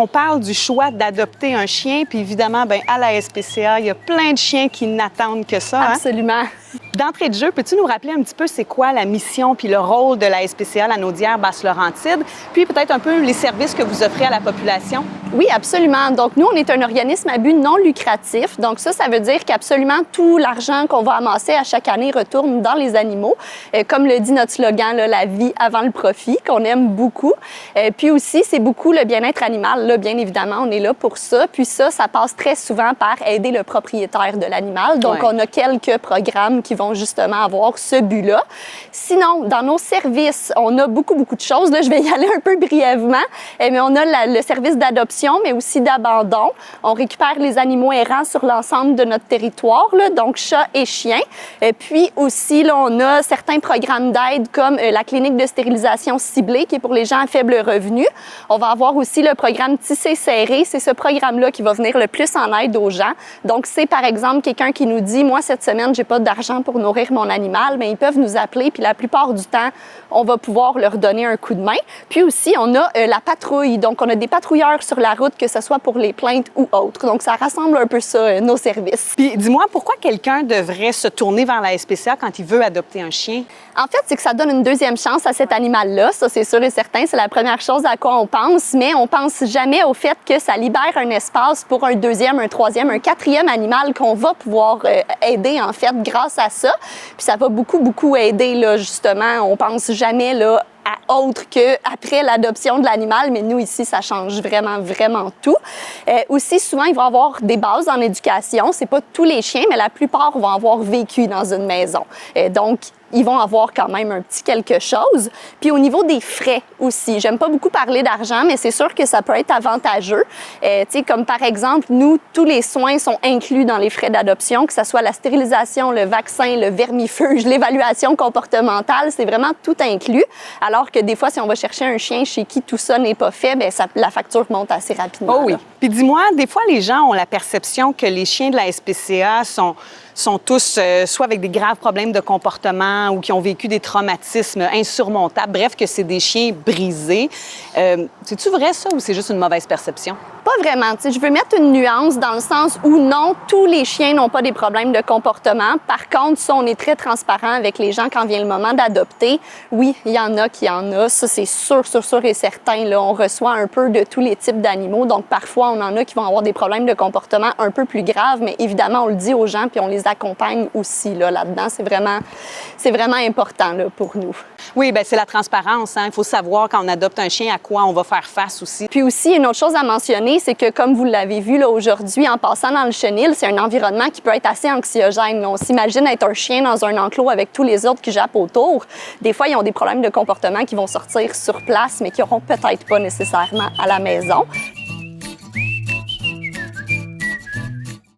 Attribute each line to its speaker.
Speaker 1: on parle du choix d'adopter un chien, puis évidemment, bien, à la SPCA, il y a plein de chiens qui n'attendent que ça.
Speaker 2: Absolument.
Speaker 1: D'entrée de jeu, peux-tu nous rappeler un petit peu c'est quoi la mission puis le rôle de la SPCA Lanaudière-Basse-Laurentide, puis peut-être un peu les services que vous offrez à la population?
Speaker 2: Oui, absolument. Donc, nous, on est un organisme à but non lucratif. Donc, ça veut dire qu'absolument tout l'argent qu'on va amasser à chaque année retourne dans les animaux. Comme le dit notre slogan, là, la vie avant le profit, qu'on aime beaucoup. Puis aussi, c'est beaucoup le bien-être animal. Là, bien évidemment, on est là pour ça. Puis ça passe très souvent par aider le propriétaire de l'animal. Donc, on a quelques programmes qui vont justement avoir ce but-là. Sinon, dans nos services, on a beaucoup de choses. Là, je vais y aller un peu brièvement. Mais on a le service d'adoption, mais aussi d'abandon. On récupère les animaux errants sur l'ensemble de notre territoire, là, donc chats et chiens. Puis aussi, là, on a certains programmes d'aide comme la clinique de stérilisation ciblée qui est pour les gens à faible revenu. On va avoir aussi le programme Tissé serré. C'est ce programme-là qui va venir le plus en aide aux gens. Donc, c'est par exemple quelqu'un qui nous dit « Moi, cette semaine, j'ai pas d'argent pour nourrir mon animal », mais ils peuvent nous appeler, puis la plupart du temps, on va pouvoir leur donner un coup de main. Puis aussi, on a la patrouille. Donc, on a des patrouilleurs sur la route, que ce soit pour les plaintes ou autres. Donc, ça rassemble un peu ça, nos services.
Speaker 1: Puis, dis-moi, pourquoi quelqu'un devrait se tourner vers la SPCA quand il veut adopter un chien?
Speaker 2: En fait, c'est que ça donne une deuxième chance à cet animal-là. Ça, c'est sûr et certain. C'est la première chose à quoi on pense, mais on pense jamais au fait que ça libère un espace pour un deuxième, un troisième, un quatrième animal qu'on va pouvoir aider, en fait, grâce à ça. Puis ça va beaucoup aider, là, justement. On pense jamais, là, à autre qu'après l'adoption de l'animal, mais nous, ici, ça change vraiment tout. Aussi, souvent, il va y avoir des bases en éducation. C'est pas tous les chiens, mais la plupart vont avoir vécu dans une maison. Donc, ils vont avoir quand même un petit quelque chose. Puis au niveau des frais aussi, j'aime pas beaucoup parler d'argent, mais c'est sûr que ça peut être avantageux. Tu sais, comme par exemple, nous, tous les soins sont inclus dans les frais d'adoption, que ce soit la stérilisation, le vaccin, le vermifuge, l'évaluation comportementale, c'est vraiment tout inclus. Alors que des fois, si on va chercher un chien chez qui tout ça n'est pas fait, bien, la facture monte assez rapidement.
Speaker 1: Oh oui. Puis dis-moi, des fois, les gens ont la perception que les chiens de la SPCA sont tous soit avec des graves problèmes de comportement ou qui ont vécu des traumatismes insurmontables. Bref, que c'est des chiens brisés. C'est-tu vrai, ça, ou c'est juste une mauvaise perception?
Speaker 2: Pas vraiment. Tu sais, je veux mettre une nuance dans le sens où non, tous les chiens n'ont pas des problèmes de comportement. Par contre, ça, on est très transparent avec les gens quand vient le moment d'adopter. Oui, il y en a qui en a. Ça, c'est sûr et certain. Là, on reçoit un peu de tous les types d'animaux. Donc, parfois, on en a qui vont avoir des problèmes de comportement un peu plus graves. Mais évidemment, on le dit aux gens puis on les accompagne aussi là-dedans. C'est vraiment important là, pour nous.
Speaker 1: Oui, bien, c'est la transparence. Hein? Il faut savoir quand on adopte un chien à quoi on va faire face aussi.
Speaker 2: Puis aussi, une autre chose à mentionner, c'est que comme vous l'avez vu là aujourd'hui, en passant dans le chenil, c'est un environnement qui peut être assez anxiogène. Là. On s'imagine être un chien dans un enclos avec tous les autres qui jappent autour. Des fois, ils ont des problèmes de comportement qui vont sortir sur place, mais qui n'auront peut-être pas nécessairement à la maison.